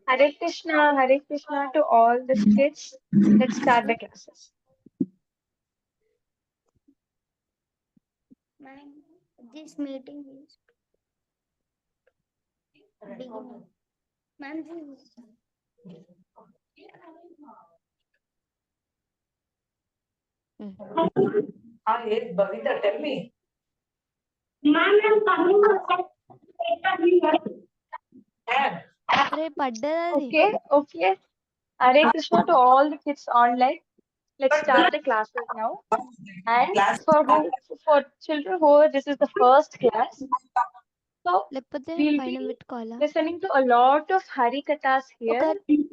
Hare Krishna to all the kids. Let's start the classes. Ma'am, this meeting is beginning. Ma'am, this Yes, Bhavita, tell me. Okay. Hare Krishna to all the kids online. Let's start the classes now. And Class. for children who this is the first class, so లేకపోతే we'll పైన be పెట్టుకోవాలా listening to a lot of Hari Kathas ఒక here.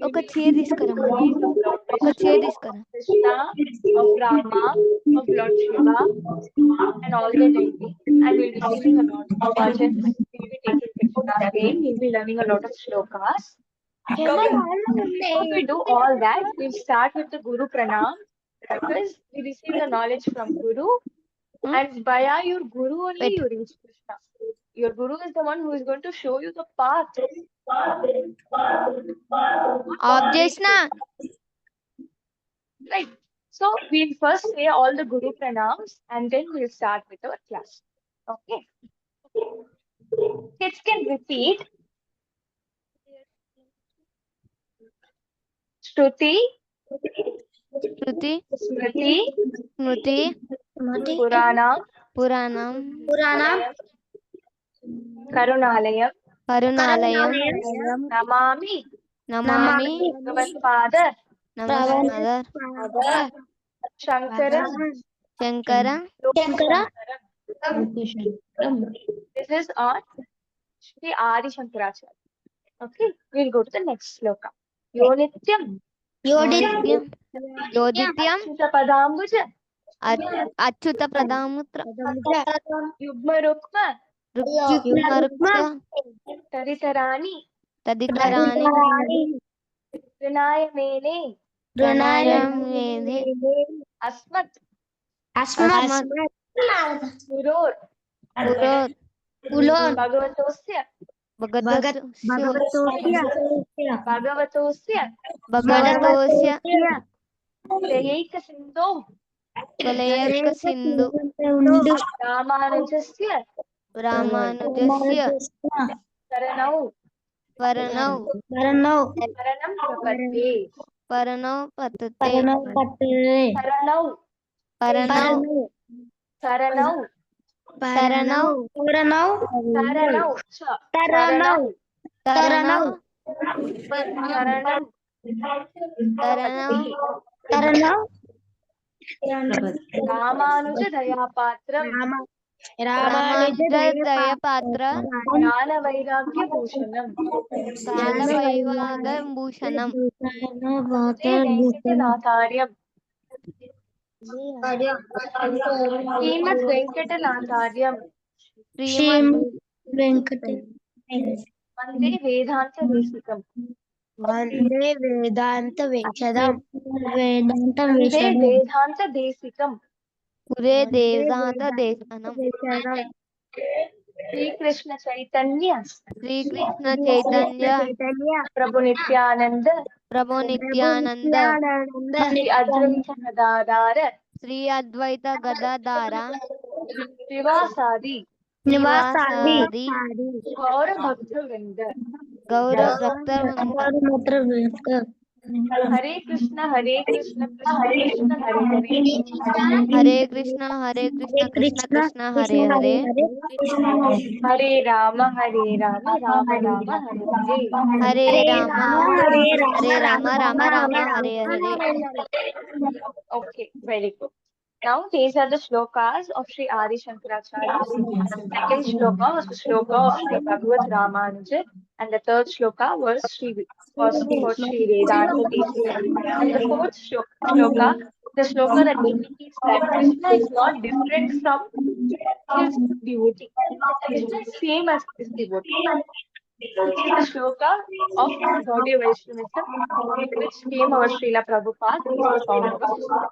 ఒక chair తీసుకురమ్మా Stories of Lord ఒక chair Vishnu, తీసుకురా Krishna, of Rama, of Lord Shiva, and all the deities. And we'll be singing a lot of bhajans. We'll be taking Krishna's name. We'll be learning a lot of shlokas. Before we do all that, we'll start with the Guru Pranam because we receive the knowledge from Guru. And via your Guru only you reach Krishna. Your Guru is the one who is going to show you the path. Of చేసిన Right. So we'll first say all the Guru Pranams and then we'll start with our class. Okay. Kids can repeat Shruti, Shruti Smriti, Smriti Purana, Puranam Karunalayam, కరుణాలయం Namami, Namami Bhagavad నమస్కారం Shankaram, Shankara This is on Shri Adi Shankaracharya. Okay, we'll go to the next sloka. Yonityam, యోదిత్యం యోదిత్యం Achyuta Padambuja, Achyuta ప్రదాముత్ర Yugma Rukma, రుక్మ Taritarani, తదితరాని Pranaya Mene, ప్రణాయమేది Asmat, అస్మత్ Puror, పురోర్ Bhagavatosya, Bhagavatosya, భగవతోస్య Dayaika Sindho, ప్రళయక సింధు Ramanujasya, రామానుజస్య Saranau, వరణౌ Saranam Prapatye, పరణౌ పతతే Saranau, పరణౌ Saranau, శరణౌ Saranau, Saranau, తరణౌ Saranam, తరణౌ Ramanuja Dayapatram, రామానుజ దయపాత్ర Gnana Vairagya Bhushanam, జ్ఞాన వైవాగ భూషణం Venkatanathayam, Srimad Venkatanathayam, శ్రీమద్ Vande Vedanta Desikam, వందే వేదాంత వేషదం Vande Vedanta Desikam, పురే దేవదాత దేశనం Sri Krishna Chaitanya, Srikrishna Chaitanya Prabhu Nityananda, ప్రభు Nityananda Sri Advaita Gadadara, Shri అద్వైత Gadadhara Srivasadi, నివాసాది Gaura Bhakta Vrinda, గౌర భక్త Hare Krishna, Krishna Krishna, Hare Hare, Hare Krishna Krishna Krishna Hare Hare Hare Rama, Rama Rama, Hare Hare. Hare Rama Rama Rama Hare Hare Okay, very good. Now these are the shlokas of Sri Adi Shankaracharya. The second shloka was the shloka of Sri Bhagavad Ramanuja, and the third shloka was for Sri Vedanta Desika. And the fourth shloka, the shloka that indicates that Krishna is not different from his devotee. Krishna is same as his devotee. This is the shloka of Gaudiya Vaishnavism, in which came our Srila Prabhupada, he is the founder of Islam.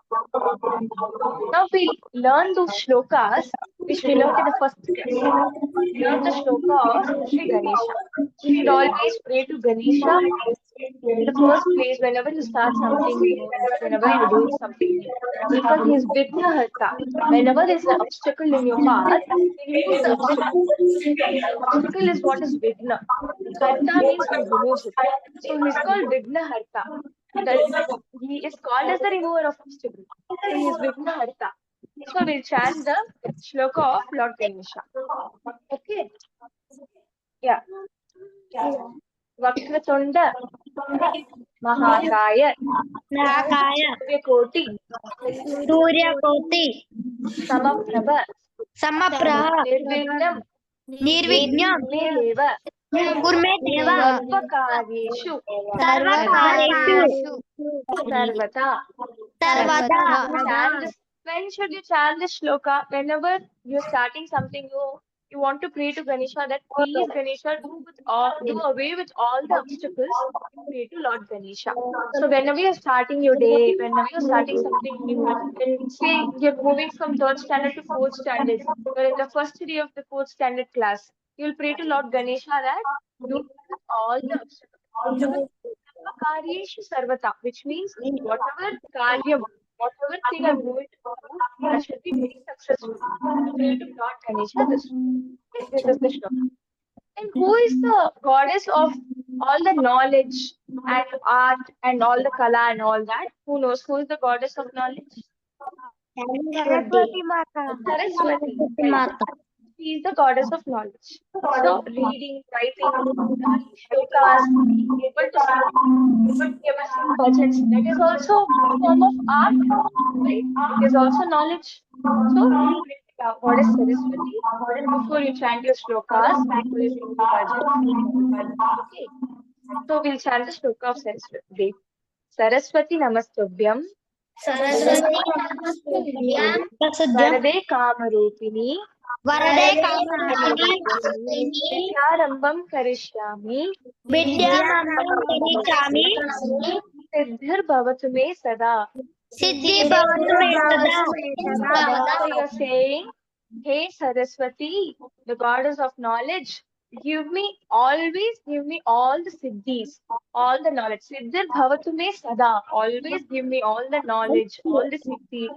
Now we learn those shlokas which we learned in the first class. We learned the shloka of Sri Ganesha. So you'd always pray to Ganesha in the first place whenever you start something new and whenever you're doing something new. Because he is Vignaharta. Whenever there's an obstacle in your path, he removes the obstacle. Obstacle is what is Vigna. Harta means he removes it. So he's called Vignaharta. That he is called as the remover of obstacle. So he is Vignaharta. So we'll chant the shloka of Lord Ganesha. Okay. Yeah. Vakratunda Mahakaya Nakaya. Suryakoti Surya Koti. Samaprabha Samapraha. Nirvignam Nirvignam. Me Deva Kurme Deva. Sarvakaryeshu Sarvakareshu. Sarvata. Sarvada. Chant this. When should you chant this shloka? Whenever you're starting something new, you want to pray to Ganesha that please Ganesha do away with all the obstacles. You pray to Lord Ganesha. So whenever you're starting your day, whenever you're starting something new, and say you're moving from third standard to fourth standard, you're in the first day of the fourth standard class, you'll pray to Lord Ganesha that do away with all the obstacles. Karyeshu sarvata, which means whatever karyam, whatever thing I'm going to do, that should be very successful. You pray to Lord Ganesha this. Okay, this is the shloka. And who is the goddess of all the knowledge and art and all the kala and all that? Who knows who is the goddess of knowledge? Saraswati Mata. Saraswati. Saraswati Right. Mata. She is the goddess of knowledge. So reading, writing, learning shlokas, being able to sing, being able to sing bhajans, that is also a form of art, right? It is also knowledge. So you pray to goddess Saraswati before you chant your shlokas, before you sing your bhajans and all. Okay. So we'll chant the shloka of Saraswati. Saraswati Namastubhyam Saraswati. Prasudyam. Varade Kamarupini Varade Kamarupini. Vidyarambam Karishyami Vidyamambam Karishami. Siddhir Bhavatu Me Sada. Siddhi Bhavatu Me Sada. So you're saying, hey Saraswati, the goddess of knowledge, always give me all the siddhis, all the knowledge. Siddhir Bhavatu Me Sada. Always give me all the knowledge, all the siddhi,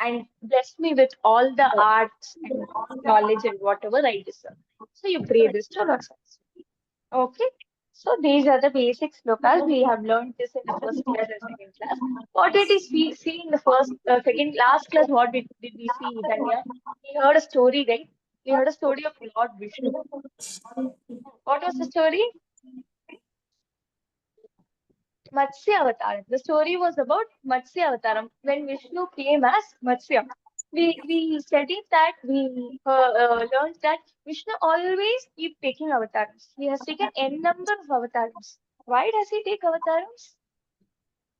and bless me with all the arts and knowledge and whatever I deserve. So you pray this to Lord Saraswati. Okay. So these are the basic slokas. We have learned this in the first class and second class. What did we see in the second, last class? What did we see, Danya? We heard a story, right? We heard a story of Lord Vishnu. What was the story? Matsya Avataram. The story was about Matsya Avataram when Vishnu came as Matsya. We studied that, learned that Vishnu always keep taking avatars. He has taken n number of avatars. Why does he take avatars?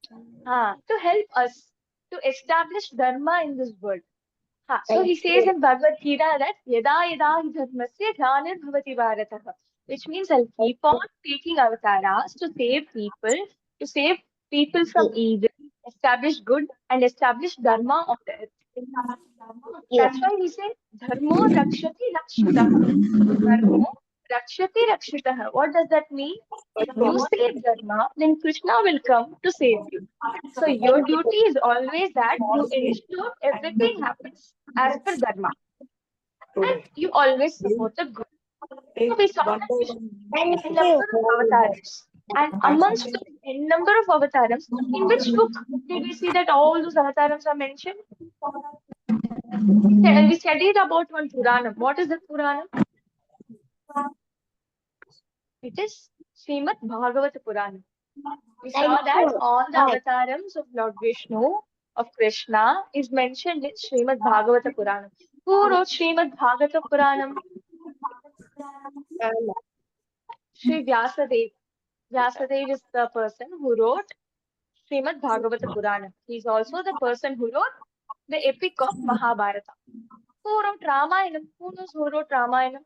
To help us to establish dharma in this world. So he says in Bhagavad Gita that yada yada hi dharmasya glanir bhavati bharatah, which means I'll keep on taking avatars to save people from evil, establish good, and establish dharma on the earth. That's why he said dharmo rakshati rakshitah. Dharmo rakshati rakshitah. What does that mean? If you save dharma, then Krishna will come to save you. So your duty is always that you ensure everything happens as per dharma, and you always support the good. So we saw that Vishnu Thank n you. number of avatars, and amongst those n number of avatars, in which book did we see that all those avatars are mentioned? We studied about one Puranam. What is the Puranam? It is Srimad Bhagavata Puranam. We saw that all the avatars of Lord Vishnu, of Krishna, is mentioned in Srimad Bhagavata Puranam. Who wrote Srimad Bhagavata Puranam? Sri Vyasadeva. Vyasadeva is the person who wrote Srimad Bhagavata Puranam. He is also the person who wrote the epic of Mahabharata. Who wrote Ramayana? Who knows who wrote Ramayana?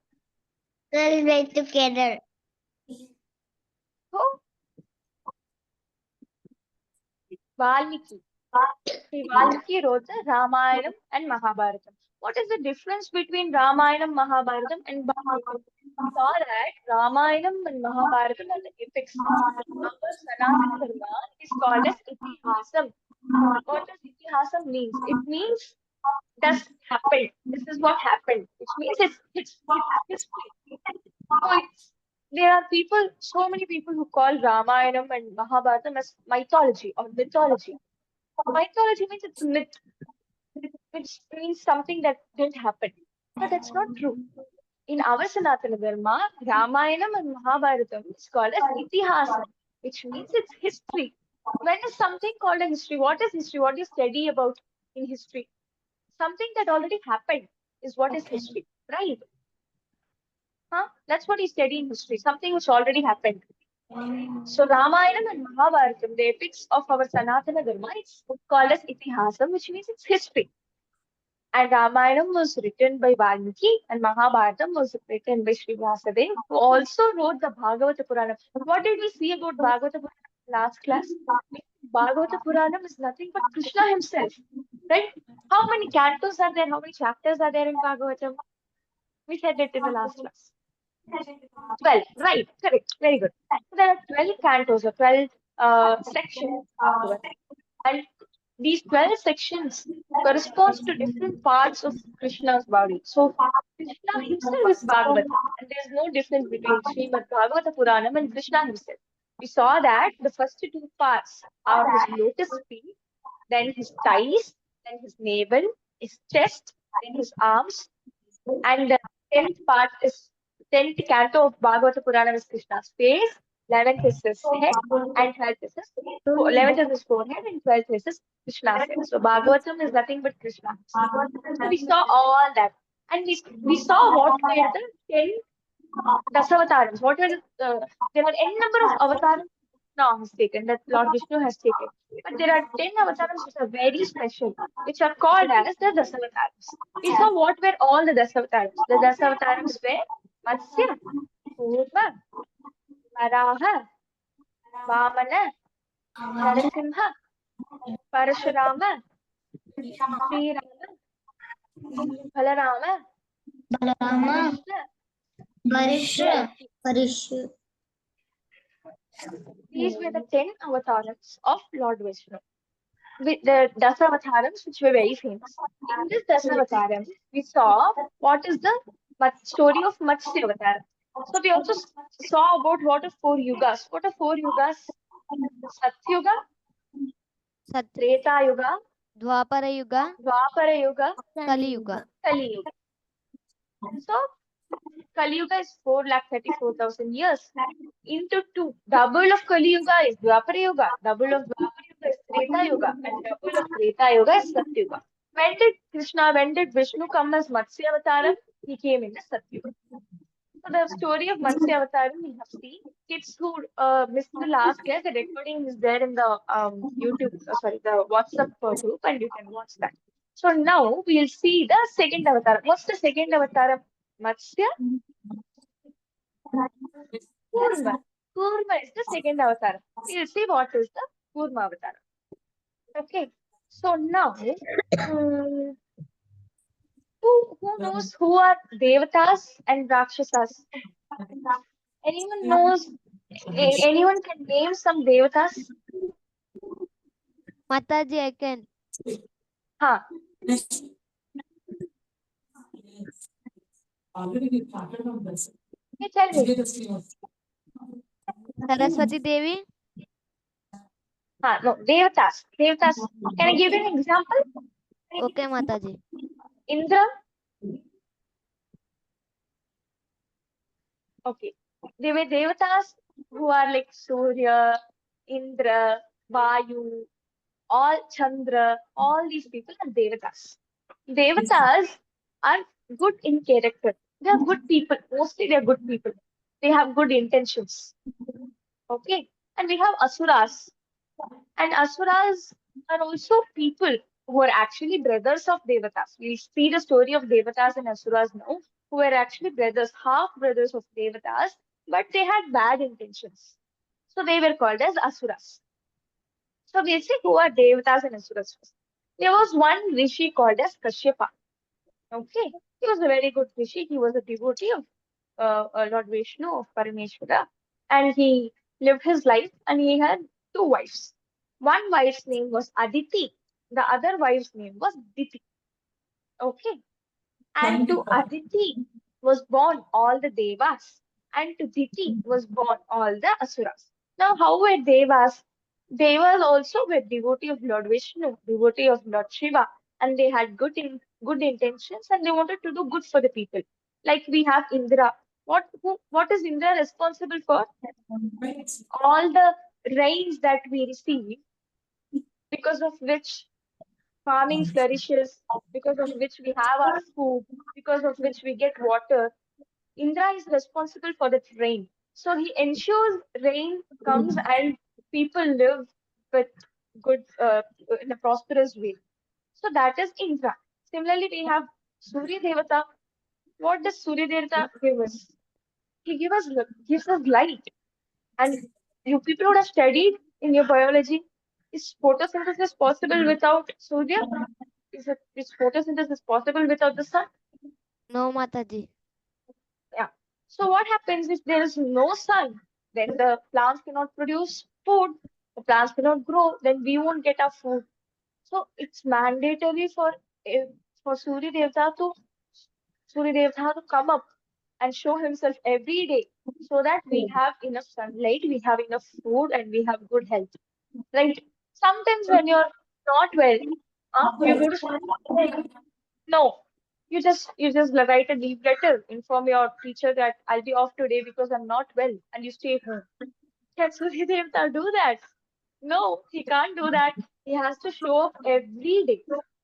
Let's wait together. Who? Valmiki. Sri Valmiki wrote the Ramayana and Mahabharata. What is the difference between Ramayanam, Mahabharatam, and Bhagavatam? We saw that Ramayanam and Mahabharatam are the epics. Our Sanatana Dharma is called as Itihasam. What does Itihasam means? It means this happened. This is what happened, which means it's history. So there are people, so many people who call Ramayanam and Mahabharatam as mythology or mythology. Mythology means it's myth, which means something that didn't happen. But that's not true. In our Sanatana Dharma, Ramayanam and Mahabharatam is called as Itihasam, which means it's history. When is something called a history? What is history? What do you study about in history? Something that already happened is what is history, right? Huh? That's what you study in history, something which already happened. So Ramayana and Mahabharatam, the epics of our Sanatana Dharma, it's called as Itihasam, which means it's history. And Ramayana was written by Valmiki and Mahabharatam was written by Sri Vyasadeva, who also wrote the Bhagavata Purana. What did we see about Bhagavata Purana in last class? Bhagavata Puranam is nothing but Krishna himself, right? How many cantos are there? How many chapters are there in Bhagavatam? We said it in the last class. 12, right, correct, very good. So there are 12 cantos or 12 sections of Bhagavatam. And these 12 sections corresponds to different parts of Krishna's body. So Krishna himself is Bhagavatam, and there's no difference between Srimad Bhagavata Puranam and Krishna himself. We saw that the first two parts are his lotus feet, then his thighs, then his navel, his chest, then his arms, and the 10th part is 10th canto of Bhagavata Purana is Krishna's face, 11th is his head, and 12th is his 11th is his forehead, and 12th is his Krishna's head. So Bhagavatam is nothing but Krishna. So we saw all that, and we saw what were the 10 Dasavatarams. What were there are n number of avatars now has taken that Lord Vishnu has taken. But there are 10 avatars which are very special, which are called as the Dasavatars. We saw what were all the Dasavatars. The Dasavatars were Matsya, Kurma, Varaha, Vamana, Narasimha, Parashurama, Sri Rama, Balarama, Balarama, Krishna. Parishra. These were the 10 avatars of Lord Vishnu. With the Dasavatharams, which were very famous. In this Dasavataram, we saw what is the story of Matsya Avatar. So we also saw about what are 4 yugas. What are 4 yugas? Satyuga, Sat Treta Yuga, Dwapara Yuga, Dwapara Yuga, Kali Yuga. Kali Yuga. So Kali Yuga is 4,34,000 years. Into 2. Double of Kali Yuga is Dwapara Yuga. Double of Dwapara Yuga is Treta Yuga. And double of Treta Yuga is Satya Yuga. When did Vishnu come as Matsya Avataram? He came in the Satya Yuga. So the story of Matsya Avataram we have seen. Kids who missed the last class, the recording is there in the YouTube, the WhatsApp group, and you can watch that. So now we'll see the second avatar. What's the second avatar? Matsya Kurma. Kurma is the second avatar. We'll see what is the Kurma avatar. Okay. So now, who knows who are Devatas and Rakshasas? Anyone knows? Anyone can name some Devatas? Mataji, I can. Huh. Okay, tell me. Saraswati Devi, No, Devatas. Devatas. Can I give you an example? okay, Mataji. Indra. Okay. They were Devatas who are like Surya, Indra, Vayu, all Chandra, all these people are Devatas. Devatas are good in character. They are good people. Mostly they are good people. They have good intentions. Okay. And we have Asuras. And Asuras are also people who are actually brothers of Devatas. We see the story of Devatas and Asuras now, who were actually brothers, half brothers of Devatas, but they had bad intentions. So they were called as Asuras. So we'll see who are Devatas and Asuras first. There was one rishi called as Kashyapa. Okay, he was a very good rishi. He was a devotee of Lord Vishnu, of Parameshwara, and he lived his life and he had two wives. One wife's name was Aditi, the other wife's name was Diti. Okay, and to Aditi was born all the Devas, and to Diti was born all the Asuras. Now, how were Devas? Devas also were devotee of Lord Vishnu, devotee of Lord Shiva, and they had good intentions and they wanted to do good for the people. Like we have Indra. What is Indra responsible for? All the rains that we receive, because of which farming flourishes, because of which we have our food, because of which we get water. Indra is responsible for the rain. So he ensures rain comes and people live with good, in a prosperous way. So that is Indra. Similarly, we have Surya Devata. What does Surya Devata give us? He gives us light. And you people would have studied in your biology. Is photosynthesis possible without Surya? Is photosynthesis possible without the sun? No, Mataji. Yeah. So what happens if there is no sun? Then the plants cannot produce food. The plants cannot grow. Then we won't get our food. So it's mandatory eh, for Surya Devata to come up and show himself every day so that we have enough sunlight, we have enough food, and we have good health. Right? Sometimes when you're not well, you go to school. No, you just write a leave letter, inform your teacher that I'll be off today because I'm not well, and you stay home. Can Surya Devta do that? No, he can't do that. He has to show up every day.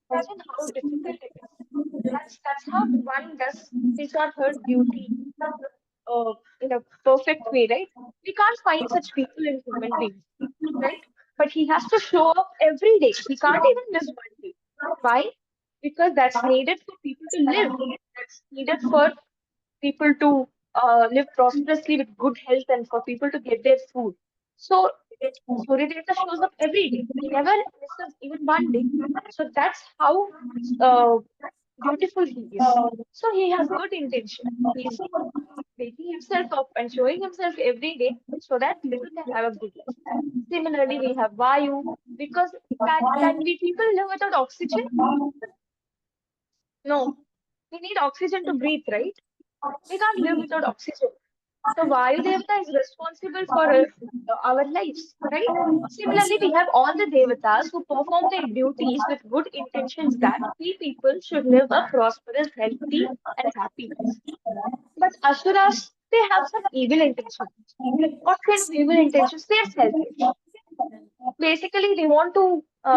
Imagine how difficult it is. That's how one does his or her duty in a perfect way, right? We can't find such people in human beings, right? But he has to show up every day. He can't even miss one day. Why? Because that's needed for people to live. That's needed for people to live prosperously with good health and for people to get their food. So Suryadevata shows up every day. He never misses even one day. So that's how uh, beautiful he is. So he has good intention. He's waking himself up and showing himself every day so that people can have a good life. Similarly, we have Vayu because can we people live without oxygen? No. We need oxygen to breathe, right? We can't live without oxygen. So Vayu Devata is responsible for our lives, right? Similarly, we have all the Devatas who perform their duties with good intentions that we people should live a prosperous, healthy, and happy life. But Asuras, they have some evil intentions. What kind of evil intentions? They are selfish. Basically, they want to they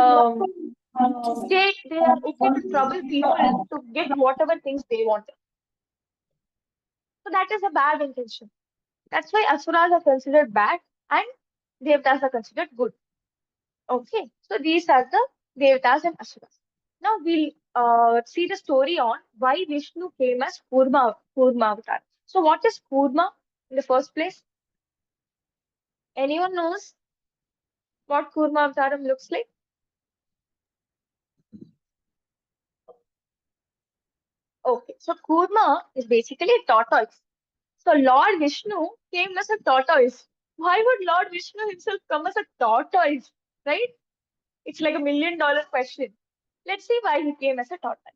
are okay to trouble people to get whatever things they want. So that is a bad intention. That's why Asuras are considered bad and Devatas are considered good. Okay, so these are the Devatas and Asuras. Now we'll see the story on why Vishnu came as Kurma avatar. So what is Kurma in the first place? Anyone knows what Kurma avataram looks like? Okay, so Kurma is basically a tortoise. So Lord Vishnu came as a tortoise. Why would Lord Vishnu himself come as a tortoise? Right? It's like $1 million question. Let's see why he came as a tortoise.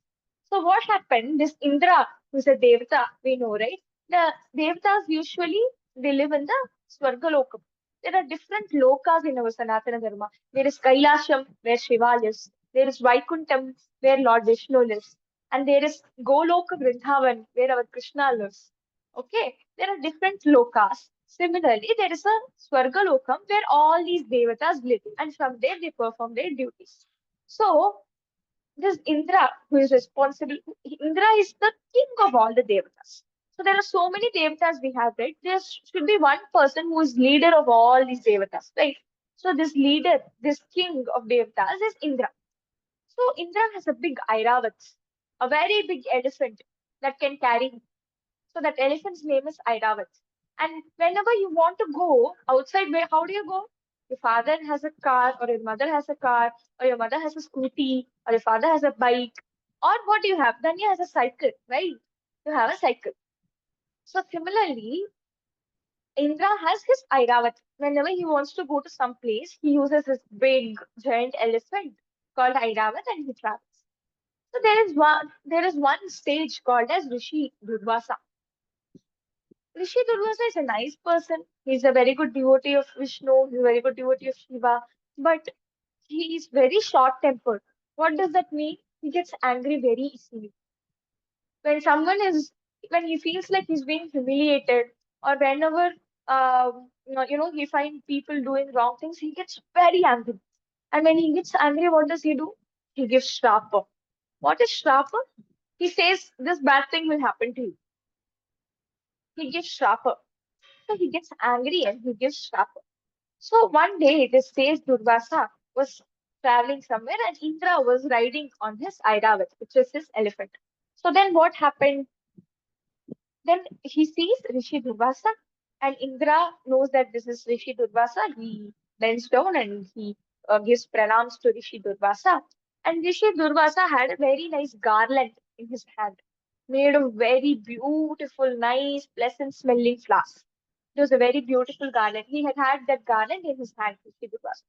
So what happened? This Indra, who's a Devata, we know, right? The Devatas usually they live in the Swargalokam. There are different lokas in our Sanatana Dharma. There is Kailasham, where Shiva lives. There is Vaikuntham, where Lord Vishnu lives. And there is Goloka Vrindavan, where our Krishna lives. Okay, there are different lokas. Similarly, there is a Swargalokam where all these devatas live, and from there they perform their duties. So, this Indra, who is responsible, Indra is the king of all the devatas. So, there are so many devatas we have, right? There should be one person who is leader of all these devatas, right? So, this leader, this king of devatas is Indra. So, Indra has a big Airavat, a very big elephant that can carry him. So that elephant's name is Airavat. And whenever you want to go outside, where how do you go? Your father has a car, or your mother has a car, or your mother has a scooty, or your father has a bike. Or what you have? Danya has a cycle, right? You have a cycle. So similarly, Indra has his Airavat. Whenever he wants to go to some place, he uses his big giant elephant called Airavat and he travels. So there is one stage called as Rishi Durvasa. Rishi Durvasa is a nice person. He's a very good devotee of Vishnu. He's a very good devotee of Shiva. But he is very short-tempered. What does that mean? He gets angry very easily. When someone is, when he feels like he's being humiliated, or whenever he finds people doing wrong things, he gets very angry. And when he gets angry, what does he do? He gives shrapa. What is shrapa? He says this bad thing will happen to you. He gives shrapa. So he gets angry and he gives shrapa. So one day, this sage Durvasa was traveling somewhere and Indra was riding on his Airavat, which is his elephant. So then what happened? Then he sees Rishi Durvasa and Indra knows that this is Rishi Durvasa. He bends down and he gives pranams to Rishi Durvasa. And Rishi Durvasa had a very nice garland in his hand, made of very beautiful, nice, pleasant smelling flowers. It was a very beautiful garland. He had had that garland in his hand, Rishi Durvasa.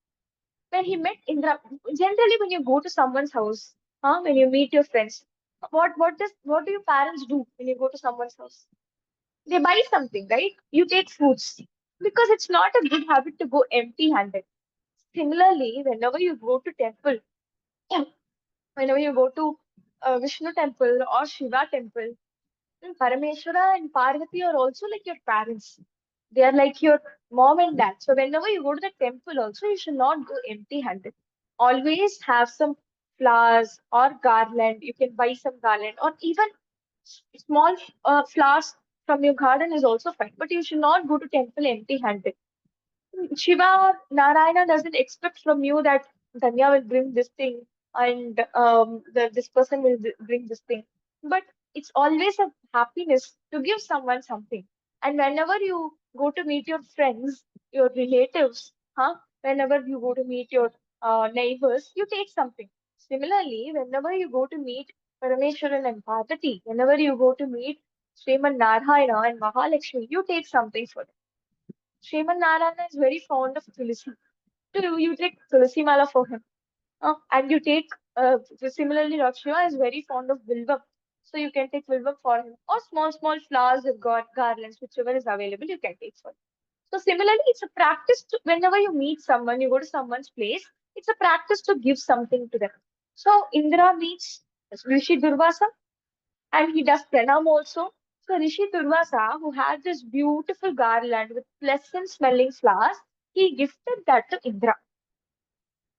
When he met Indra, generally when you go to someone's house, when you meet your friends, what do your parents do when you go to someone's house? They buy something, right? You take fruits because it's not a good habit to go empty-handed. Similarly, whenever you go to temple, whenever you go to Vishnu temple or Shiva temple, Parameshwara and Parvati are also like your parents. They are like your mom and dad. So whenever you go to the temple, also you should not go empty-handed. Always have some flowers or garland. You can buy some garland or even small flowers from your garden is also fine. But you should not go to temple empty-handed. Shiva or Narayana doesn't expect from you that Danya will bring this thing and this person will bring this thing. But it's always a happiness to give someone something. And whenever you go to meet your friends, your relatives, whenever you go to meet your neighbors, you take something. Similarly, whenever you go to meet Parameshwaran and Parvati, whenever you go to meet Sriman Narayana and Mahalakshmi, you take something for them. Sriman Narayana is very fond of Tulsi. So you take Tulsi Mala for him. And you take, similarly, Lord Shiva is very fond of Vilvam. So you can take Vilvam for him. Or small, small flowers with garlands, whichever is available, you can take for him. So similarly, it's a practice to, whenever you meet someone, you go to someone's place, it's a practice to give something to them. So Indra meets Rishi Durvasa and he does pranam also. So Rishi Durvasa, who had this beautiful garland with pleasant smelling flowers, he gifted that to Indra.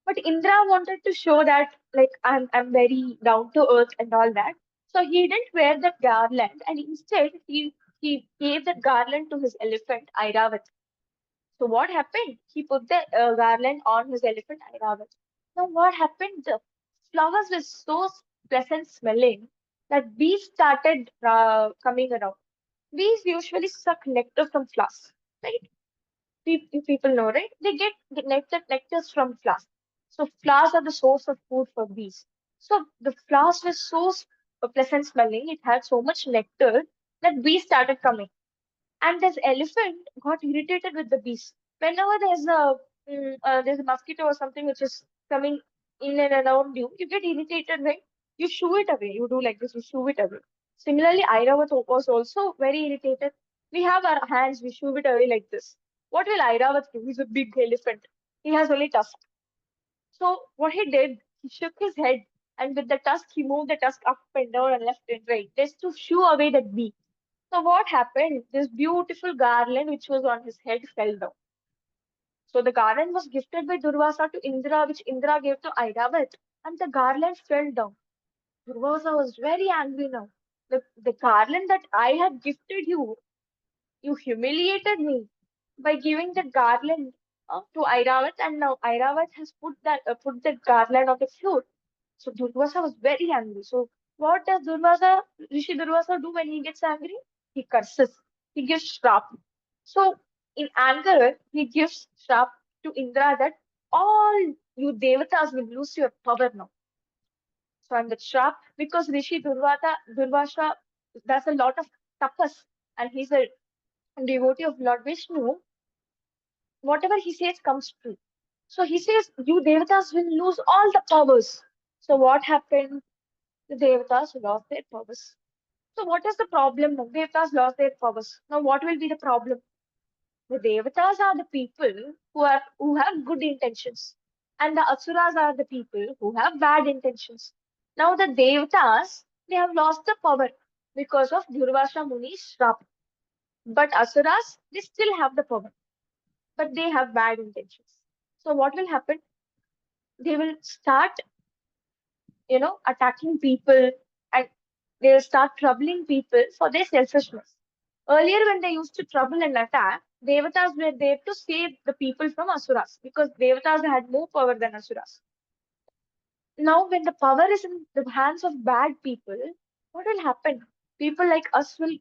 But Indra wanted to show that like I'm very down to earth and all that. So he didn't wear that garland and instead he gave that garland to his elephant Airavat. So what happened? He put the garland on his elephant Airavat. Now what happened? The flowers were so pleasant smelling that bees started coming around. Bees usually suck nectar from flowers, right? People know, right? They get the nectars from flowers. So flowers are the source of food for bees. So the flowers were so pleasant smelling. It had so much nectar that bees started coming. And this elephant got irritated with the bees. Whenever there's a mosquito or something which is coming in and around you, you get irritated, right? You shoo it away. You do like this, you shoo it away. Similarly, Airavat was also very irritated. We have our hands, we shoo it away like this. What will Airavat do? He's a big elephant. He has only tusk. So what he did, he shook his head and with the tusk, he moved the tusk up and down and left and right just to shoo away that bee. So what happened? This beautiful garland which was on his head fell down. So the garland was gifted by Durvasa to Indra, which Indra gave to Airavat, and the garland fell down. Durvasa was very angry now. The garland that I had gifted you, you humiliated me by giving the garland to Airavat, and now Airavat has put the garland on the floor. So Durvasa was very angry. So what does Rishi Durvasa do when he gets angry? He curses. He gives shrap. So in anger, he gives shrap to Indra that all you devatas will lose your power now. So I'm the shrap because Rishi Durvasha does a lot of tapas and he's a devotee of Lord Vishnu. Whatever he says comes true. So he says, you Devatas will lose all the powers. So what happened? The Devatas lost their powers. So what is the problem now? Devatas lost their powers. Now what will be the problem? The Devatas are the people who have good intentions. And the Asuras are the people who have bad intentions. Now the Devatas, they have lost the power because of Durvasha Muni's shrap. But Asuras, they still have the power, but they have bad intentions. So what will happen? They will start, attacking people and they'll start troubling people for their selfishness. Earlier, when they used to trouble and attack, Devatas were there to save the people from Asuras because Devatas had more power than Asuras. Now, when the power is in the hands of bad people, what will happen? People like us will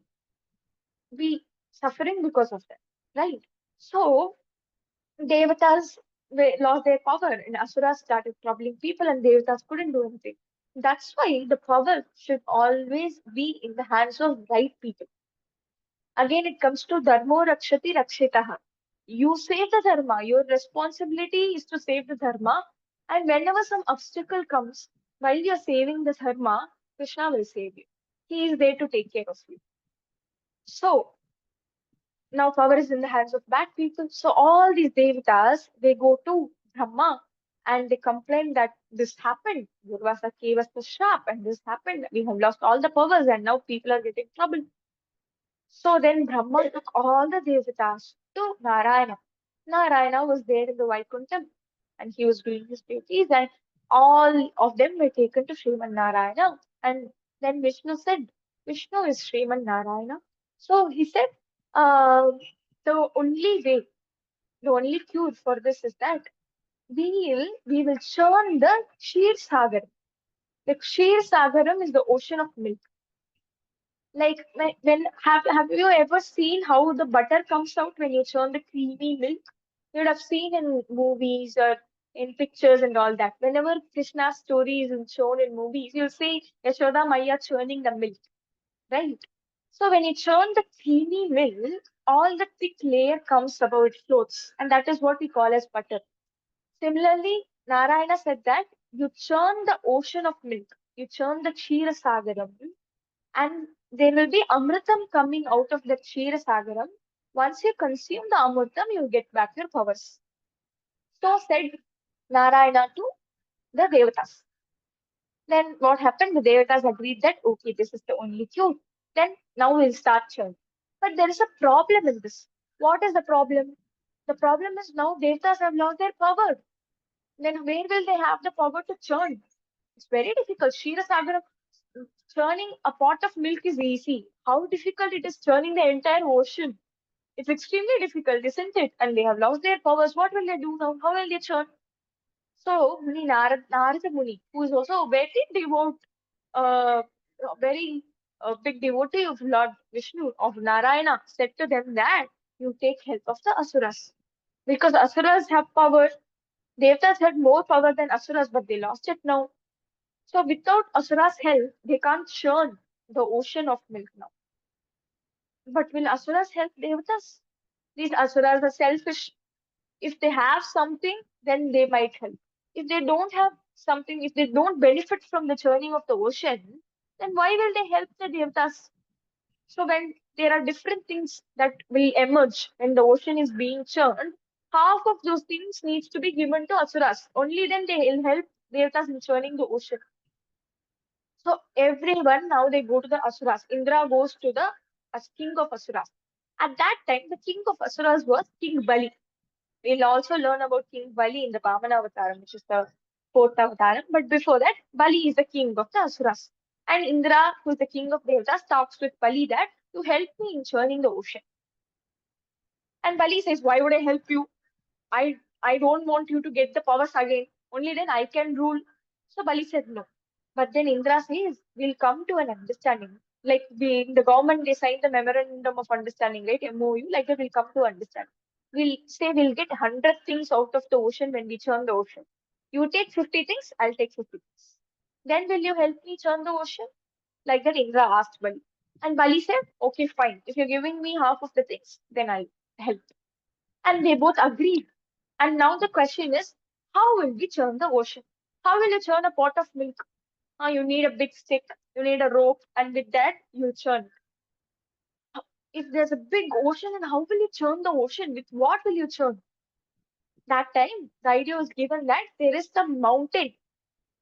be suffering because of that, right? So, Devatas lost their power and Asuras started troubling people and Devatas couldn't do anything. That's why the power should always be in the hands of right people. Again, it comes to dharmo rakshati rakshitaha. You save the dharma. Your responsibility is to save the dharma. And whenever some obstacle comes, while you're saving the dharma, Krishna will save you. He is there to take care of you. So, now power is in the hands of bad people. So all these devatas, they go to Brahma and they complain that this happened. Durvasa gave us the shrap and this happened. We have lost all the powers and now people are getting trouble. So then Brahma took all the devatas to Narayana. Narayana was there in the Vaikuntham and he was doing his duties and all of them were taken to Sriman Narayana. And then Vishnu said, Vishnu is Sriman Narayana. So he said, uh, the only way, the only cure for this is that we will churn the Kshir Sagaram. The Kshir Sagaram is the ocean of milk. Like when have you ever seen how the butter comes out when you churn the creamy milk? You would have seen in movies or in pictures and all that. Whenever Krishna's story is shown in movies, you'll see Yashoda Maya churning the milk, right? So when you churn the creamy milk, all the thick layer comes above, it floats, and that is what we call as butter. Similarly, Narayana said that you churn the ocean of milk, you churn the Kshira Sagaram, and there will be Amritam coming out of the Kshira Sagaram. Once you consume the Amritam, you get back your powers. So said Narayana to the Devatas. Then what happened? The Devatas agreed that, okay, this is the only cure. Then now we'll start churn. But there is a problem in this. What is the problem? The problem is now Devatas have lost their power. Then where will they have the power to churn? It's very difficult. Ksheerasagara, churning a pot of milk is easy. How difficult it is churning the entire ocean. It's extremely difficult, isn't it? And they have lost their powers. What will they do now? How will they churn? So Muni Narada Muni, who is also a uh, very big devotee of Lord Vishnu, of Narayana, said to them that you take help of the Asuras. Because Asuras have power. Devatas had more power than Asuras, but they lost it now. So without Asura's help, they can't churn the ocean of milk now. But will Asuras help Devatas? These Asuras are selfish. If they have something, then they might help. If they don't have something, if they don't benefit from the churning of the ocean, then why will they help the Devatas? So when there are different things that will emerge when the ocean is being churned, half of those things needs to be given to Asuras. Only then they will help Devatas in churning the ocean. So everyone now they go to the Asuras. Indra goes to the as king of Asuras. At that time, the king of Asuras was King Bali. We'll also learn about King Bali in the Vamana Avataram, which is the fourth Avataram. But before that, Bali is the king of the Asuras. And Indra, who is the king of Devatas, talks with Bali that you help me in churning the ocean. And Bali says, why would I help you? I don't want you to get the powers again. Only then I can rule. So Bali said no. But then Indra says, we'll come to an understanding. Like the government, they signed the memorandum of understanding, right? MOU, like that we'll come to understand. We'll say we'll get 100 things out of the ocean when we churn the ocean. You take 50 things, I'll take 50 things. Then will you help me churn the ocean? Like that Indra asked Bali. And Bali said, okay, fine. If you're giving me half of the things, then I'll help. And they both agreed. And now the question is, how will we churn the ocean? How will you churn a pot of milk? You need a big stick, you need a rope, and with that, you'll churn. If there's a big ocean, then how will you churn the ocean? With what will you churn? That time, the idea was given that there is the mountain,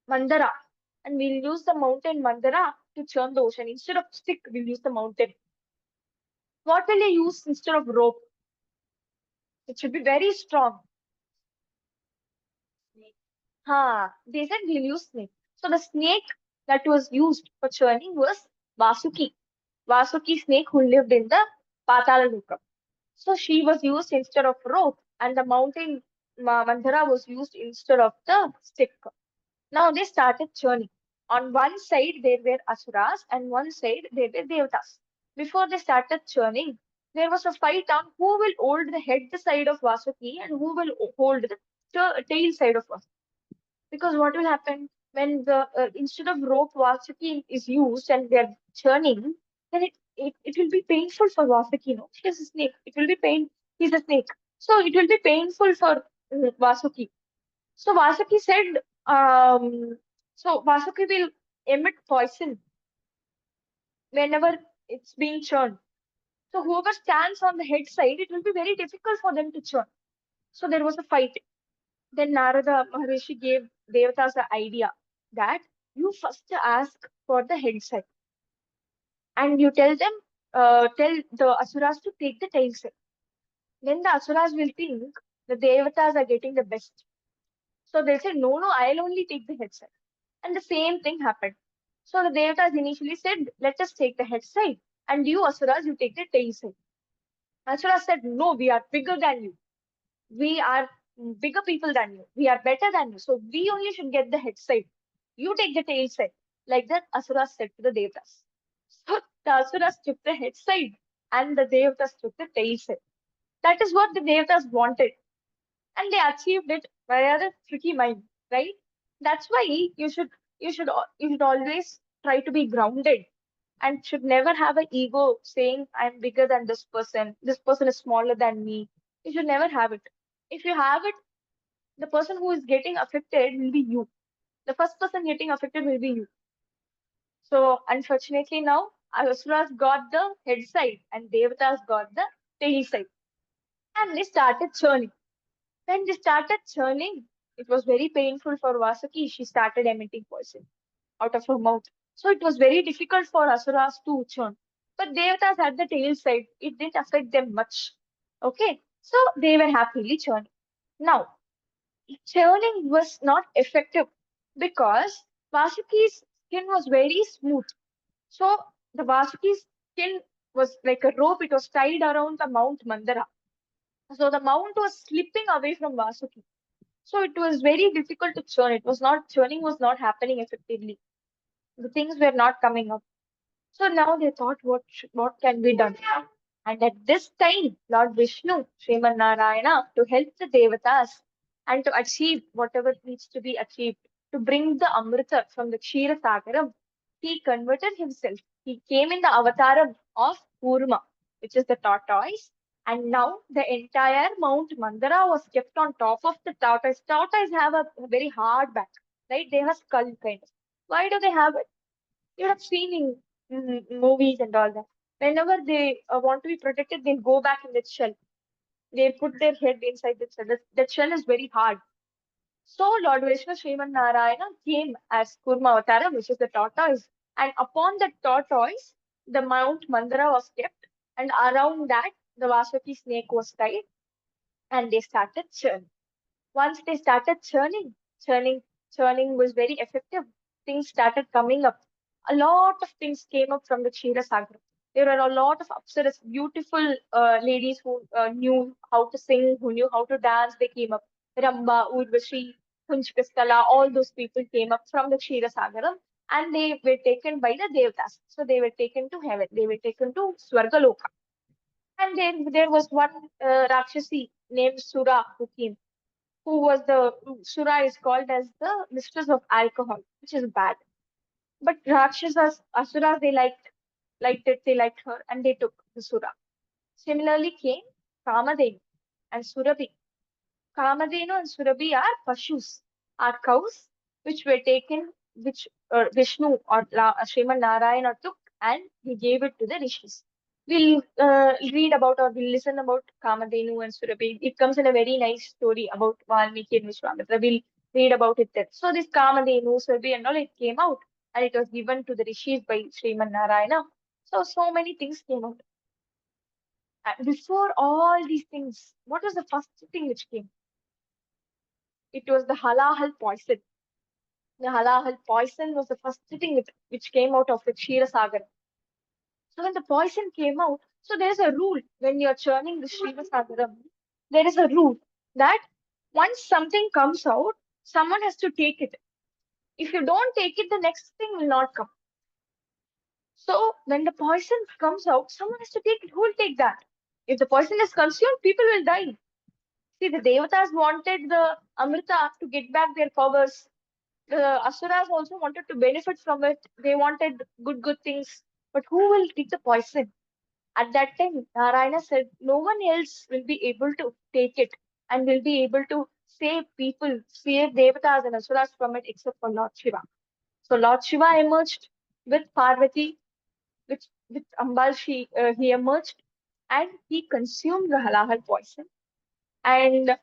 Mandara, and we'll use the mountain Mandara to churn the ocean. Instead of stick, we'll use the mountain. What will you use instead of rope? It should be very strong. They said we'll use snake. So the snake that was used for churning was Vasuki. Vasuki snake who lived in the Patala Loka. So she was used instead of rope, and the mountain Mandara was used instead of the stick. Now they started churning. On one side there were Asuras, and one side there were Devatas. Before they started churning, there was a fight on who will hold the head side of Vasuki and who will hold the tail side of Vasuki. Because what will happen when the instead of rope Vasuki is used and they're churning, then it will be painful for Vasuki. No, she is a snake. It will be pain. He's a snake, so it will be painful for Vasuki. So Vasuki said, so Vasuki will emit poison whenever it's being churned. So whoever stands on the head side, it will be very difficult for them to churn. So there was a fight. Then Narada Maharishi gave Devatas the idea that you first ask for the head side and you tell them, tell the Asuras to take the tail side. Then the Asuras will think the Devatas are getting the best. So they'll say, no, no, I'll only take the head side. And the same thing happened. So the Devatas initially said, let us take the head side. And you Asuras, you take the tail side. Asuras said, no, we are bigger than you. We are bigger people than you. We are better than you. So we only should get the head side. You take the tail side. Like that, Asuras said to the Devatas. So the Asuras took the head side and the Devatas took the tail side. That is what the Devatas wanted. And they achieved it via the tricky mind, right? That's why you should always try to be grounded and should never have an ego saying I'm bigger than this person is smaller than me. You should never have it. If you have it, the person who is getting affected will be you. The first person getting affected will be you. So unfortunately now Asuras got the head side and Devatas got the tail side. And they started churning. When they started churning, it was very painful for Vasuki. She started emitting poison out of her mouth. So it was very difficult for Asuras to churn. But Devatas had the tail side. It didn't affect them much. Okay. So they were happily churning. Now, churning was not effective because Vasuki's skin was very smooth. So the Vasuki's skin was like a rope. It was tied around the Mount Mandara. So the mount was slipping away from Vasuki. So it was very difficult to churn. It was not churning was not happening effectively. The things were not coming up. So now they thought, what can be done? And at this time, Lord Vishnu, Sriman Narayana, to help the Devatas and to achieve whatever needs to be achieved, to bring the Amrita from the Kshira Sagaram, he converted himself. He came in the avataram of Kurma, which is the tortoise. And now the entire Mount Mandara was kept on top of the tortoise. Tortoise have a very hard back, right? They have a skull kind of. Why do they have it? You have seen in movies and all that. Whenever they want to be protected, they go back in that shell. They put their head inside the shell. That shell is very hard. So Lord Vishnu Sriman Narayana came as Kurma Avatara, which is the tortoise. And upon the tortoise, the Mount Mandara was kept. And around that, the Vasuki snake was tied. And they started churning. Once they started churning, churning was very effective. Things started coming up. A lot of things came up from the Kshira Sagar. There were a lot of apsaras, beautiful ladies who knew how to sing, who knew how to dance. They came up. Ramba, Urvashi, Kunchkastala, all those people came up from the Kshira Sagaram and they were taken by the Devatas. So they were taken to heaven. They were taken to Swargaloka. And then there was one Rakshasi named Sura who came who was the Sura is called as the mistress of alcohol, which is bad. But Rakshasas, Asuras, they liked it, they liked her, and they took the Sura. Similarly came Kamadeva and Surabhi. Kamadhenu and Surabhi are pashus, are cows, which were taken, which Vishnu or Sriman Narayana took and he gave it to the rishis. We'll read about or we'll listen about Kamadhenu and Surabhi. It comes in a very nice story about Valmiki and Vishwamitra. We'll read about it then. So this Kamadhenu, Surabhi and all, it came out and it was given to the rishis by Sriman Narayana. So many things came out. Before all these things, what was the first thing which came? It was the halahal poison. The halahal poison was the first thing which came out of the Ksheerasagar. So when the poison came out, so there's a rule when you're churning the Ksheerasagaram, there is a rule that once something comes out, someone has to take it. If you don't take it, the next thing will not come. So when the poison comes out, someone has to take it. Who will take that? If the poison is consumed, people will die. See, the Devatas wanted the Amrita to get back their powers. The Asuras also wanted to benefit from it. They wanted good things. But who will take the poison? At that time, Narayana said, no one else will be able to take it and will be able to save people, save Devatas and Asuras from it except for Lord Shiva. So Lord Shiva emerged with Parvati, with Ambal, he emerged and he consumed the halahal poison. And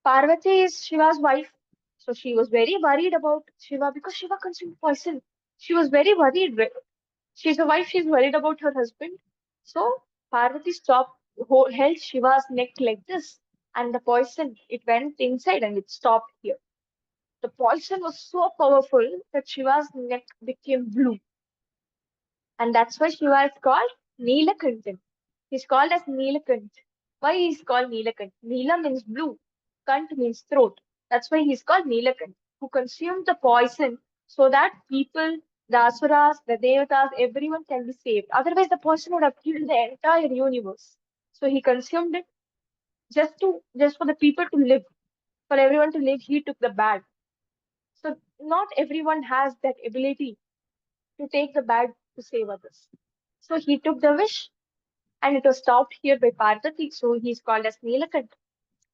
Parvati is Shiva's wife. So she was very worried about Shiva because Shiva consumed poison. She was very worried. She's a wife, she's worried about her husband. So Parvati held Shiva's neck like this, and the poison, it went inside and it stopped here. The poison was so powerful that Shiva's neck became blue. And that's why Shiva is called Neelakantan. He's called as Neelakant. Why he's called Neelakant? Neela means blue, Kant means throat. That's why he's called Neelakant, who consumed the poison so that people, the Asuras, the Devatas, everyone can be saved. Otherwise, the poison would have killed the entire universe. So he consumed it just for the people to live, for everyone to live. He took the bad. So not everyone has that ability to take the bad to save others. So he took the wish and it was stopped here by Parvati. So he's called as Neelakant.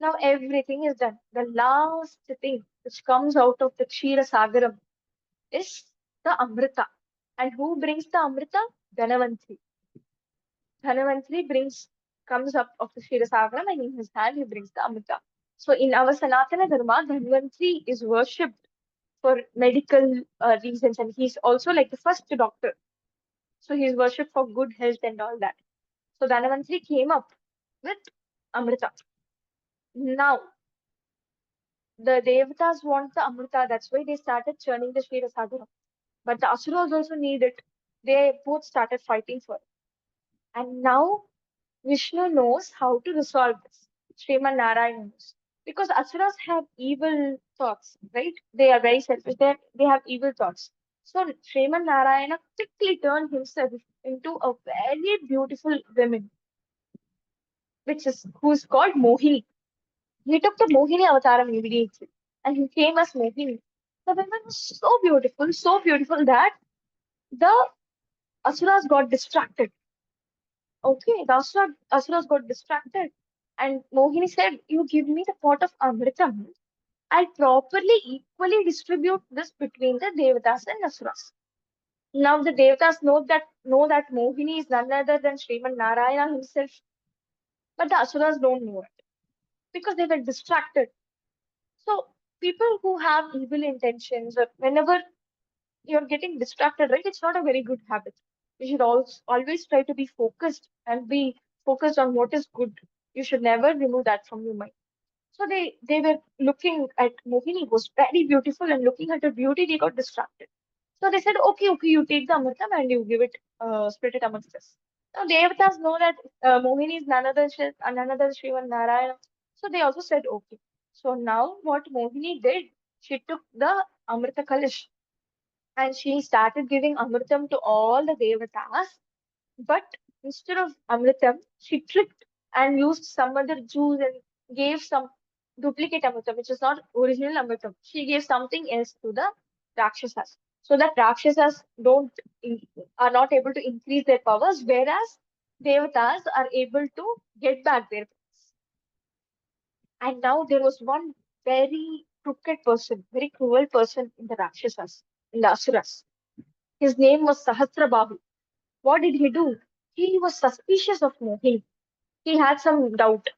Now everything is done. The last thing which comes out of the Kshira Sagaram is the Amrita. And who brings the Amrita? Dhanavantri. Dhanavantri comes up of the Kshira Sagaram and in his hand he brings the Amrita. So in our Sanatana Dharma, Dhanvantri is worshipped for medical reasons and he's also like the first doctor. So he's worshipped for good health and all that. So Dhanavantri came up with Amrita. Now, the Devatas want the Amrita, that's why they started churning the Ksheerasagara. But the Asuras also need it. They both started fighting for it. And now Vishnu knows how to resolve this. Sriman Narayana knows. Because Asuras have evil thoughts, right? They are very selfish. They have evil thoughts. So Sriman Narayana quickly turned himself into a very beautiful woman, who's called Mohini. He took the Mohini avatar immediately and he came as Mohini. The woman was so beautiful that the Asuras got distracted. Okay, the Asuras got distracted. And Mohini said, you give me the pot of Amritam. I'll properly, equally distribute this between the Devatas and Asuras. Now the Devatas know that Mohini is none other than Sriman Narayana himself. But the Asuras don't know it because they were distracted. So people who have evil intentions, or whenever you're getting distracted, right, it's not a very good habit. You should always try to be focused and be focused on what is good. You should never remove that from your mind. So they were looking at Mohini, who was very beautiful, and looking at her beauty, they got distracted. So they said, okay, you take the Amritam and you give it, split it amongst us. Now Devatas know that Mohini is none other Srivan Narayana. So they also said, okay. So now what Mohini did, she took the Amrita Kalish and she started giving Amritam to all the Devatas. But instead of Amritam, she tricked and used some other juice and gave some duplicate Amritam, which is not original Amritam. She gave something else to the Rakshasas. so that Rakshasas are not able to increase their powers, whereas Devatas are able to get back their powers. And now there was one very crooked person, very cruel person in the Rakshasas, in the Asuras. His name was Sahasrabahu. What did he do? He was suspicious of Mohini. He had some doubt.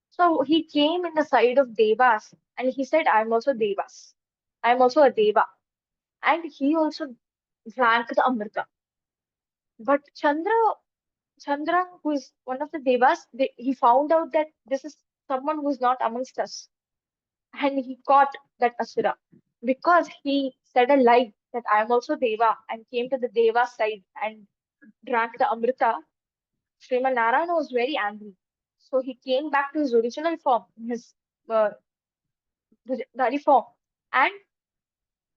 So he came in the side of Devas and he said, I'm also Devas. I'm also a Deva. And he also drank the Amrita. But Chandra, who is one of the Devas, he found out that this is someone who is not amongst us. And he caught that Asura because he said a lie that I am also Deva and came to the Deva side and drank the Amrita. Sriman Narayana was very angry. So he came back to his original form, his uh, Dari form, and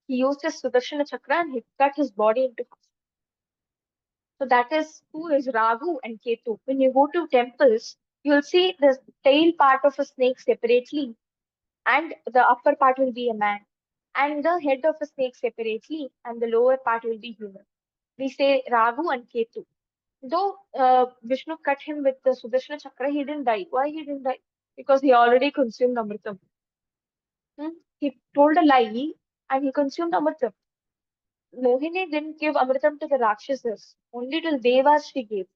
he used his Sudarshana Chakra and he cut his body into half. So that is who is Raghu and Ketu. When you go to temples, you'll see the tail part of a snake separately, and the upper part will be a man, and the head of a snake separately, and the lower part will be human. We say Raghu and Ketu. Though Vishnu cut him with the Sudarshana Chakra, he didn't die. Why he didn't die? Because he already consumed Amritam. He told a lie and he consumed Amritam. Mohini didn't give Amritam to the Rakshasas, only to the Devas she gave.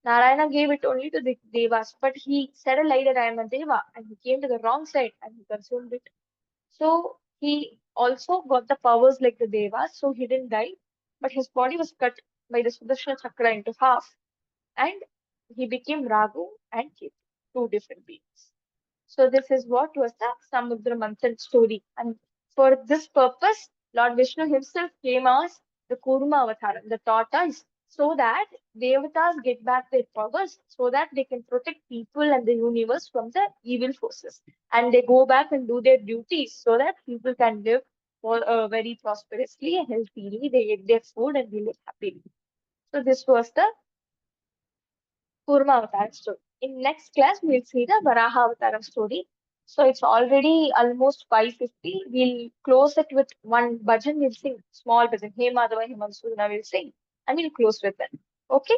Narayana gave it only to the Devas, but he said a lie that I am a Deva and he came to the wrong side and he consumed it. So he also got the powers like the Devas, so he didn't die, but his body was cut by the Sudarshana Chakra into half and he became Raghu and Ketu, two different beings. So this is what was the Samudra Manthan story. And for this purpose, Lord Vishnu himself came as the Kurma Avataram, the tortoise, so that Devatas get back their powers, so that they can protect people and the universe from the evil forces. And they go back and do their duties so that people can live very prosperously and healthily. They eat their food and they live happily. So this was the Kurma Avatar story. In next class, we'll see the Varaha Avataram story. So it's already almost 5:50. We'll close it with one bhajan. We'll sing small bhajan. Hey Madhava, Hey Madhusudana will sing. And we'll close with that. Okay?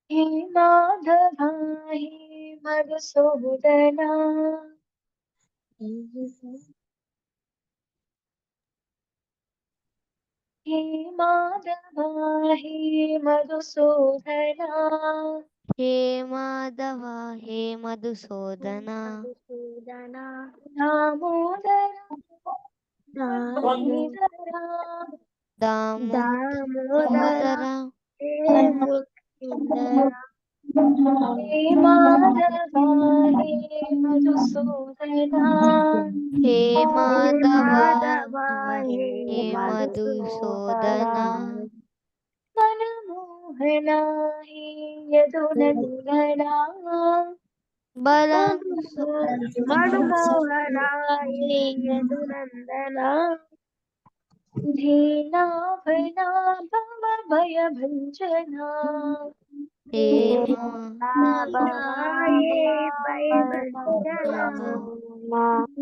Hey Madhava, Hey Madhusudana. Hey Madhava, Hey Madhusudana. Hey Madhav hey Madhusudan Madhusudana. Damodara. Mukundarara, Damodara, Damodar He Mukundara, He Madhava, He Madhusudana, hey He Madhav Madhava, hey He Madhusudan Madhusudana, Manamohana, He Yadunandana, बल Madhumohana, He Yadunandana, Dheenabhana, Bhava Bhaya Bhanjana, hey Bhavaye Bhavanjana,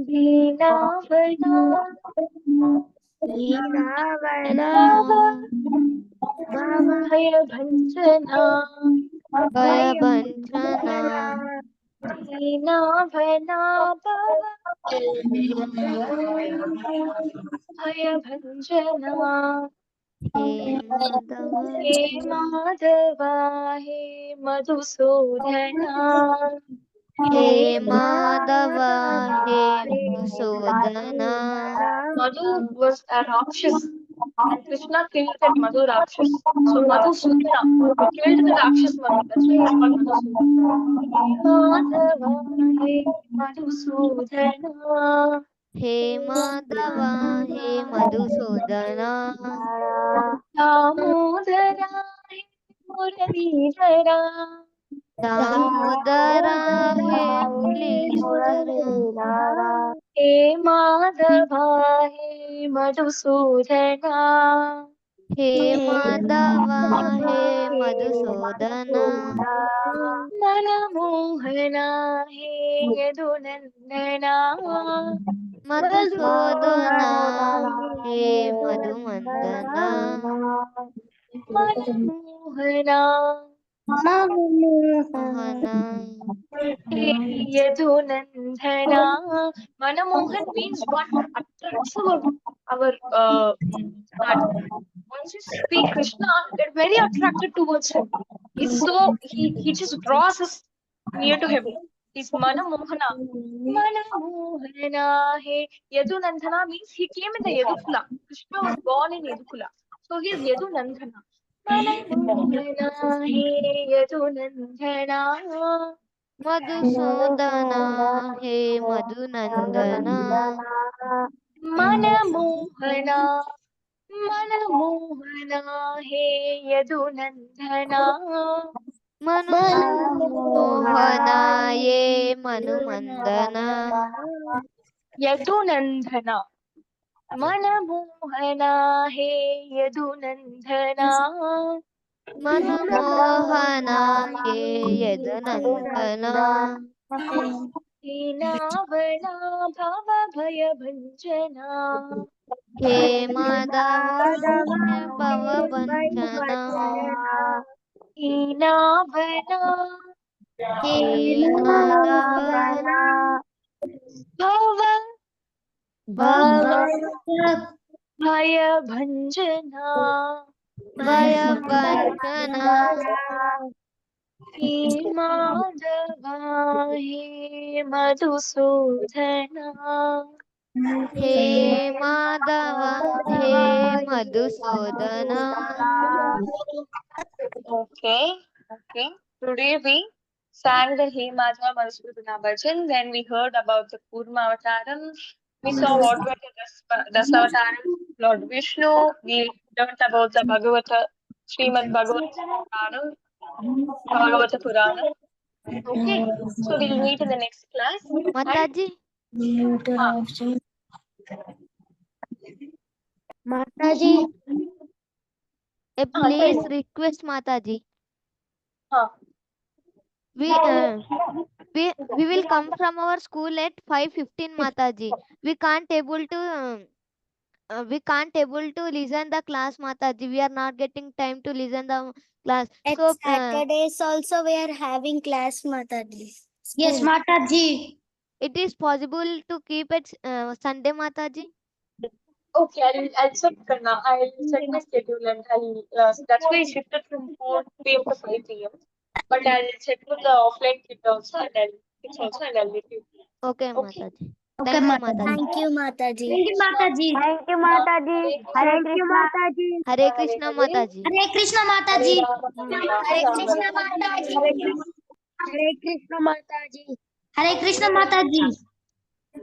Dheenabhana, Deenavana, Bhava Bhava Bhaya Bhanjana. भय भंजना Bhavanjana, दीनाभना भव भयभञ्जना हे माधव हे माधवा हे मधुसूदना हे हे माधव हे Madhusudan Madhusudana, Madhu was a Rakshas and Krishna killed that Madhu Rakshas. So Madhusudana, he killed the Rakshas Madhu. That's why he's called Madhusudana. He Madhava, he Madhusudana. Hey Madhav hey Madhusudan Damodara, he Muralidhara. Damodar hey Muralidhar hey Madhava hey Madhusudana hey Madhav hey Madhusudan मनमोहना hey Yadunandana Madhusudana, he Madhumandana, Manohana, Mohana, he Yadunandana. Manamohan means what attracts our heart. Once you see Krishna, they're very attracted towards him. He just draws us near to him. He's Manamohana. Manamohana he Yadunandana means he came in the Yadukula. Krishna was born in Yadukula. So he is Yadunandana. Manamohana he Yadunandana. Madhusudana, he Madhunandana, Manamohana Manamohana he Yadunandana. Manohana, ye Manumandana, Yadunandana. Manamohana he Yadunandana. Manomohana, ye Yadunandana, Heenavana Bhava Bhaya Bhanjana. he Madhava, he Bhavabanjana, Heenavana he Madhava, Bhava Bhava, Bhaya Bhanjana. Bhayabanjana, He Madhava He Madhusudana. he Madhava, he Madhusudana. Okay. Today we sang the He Madhava Madhusudana Bhajan. Then we heard about the Kurma Avataram. We saw what were the Dasavatarams, Lord Vishnu. We learned about the Bhagavata, Srimad Bhagavata Bhagavata Purana. Okay, so we'll meet in the next class. And Mataji, Mataji, please request Mataji. We uh, we will come from our school at 5:15, Mataji. We can't able to listen the class, Mataji. We are not getting time to listen the class. at So Saturdays also we are having class, Mataji. Yes, Mataji. it is possible to keep it Sunday, Mataji. okay, I'll check Karna. I'll check my schedule and that's why I shifted from 4 p.m. to 5 p.m. But I'll check with the offline kit also and I'll let you. Okay, Okay. Mataji. Okay, Thank you, Mataji. Mataji. Thank you, Mataji. Thank you, Mataji. Thank you, Mataji. Hare Thank you, Mataji. Hare Krishna, Mataji. Hare Krishna, Hare Mataji. Rama, Hare Rama, Hare Rama Krishna, Rama. Mataji. Hare Krishna, Hare Krishna, Mataji. Hare Krishna, Mataji.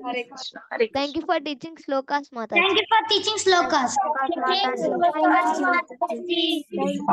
Hare Krishna, Hare Thank you Krishna. for teaching slokas, Thank Mataji. you for teaching slokas. Thank you, Thank you Mataji. so much, Thank you, Mataji. Mataji. Thank you.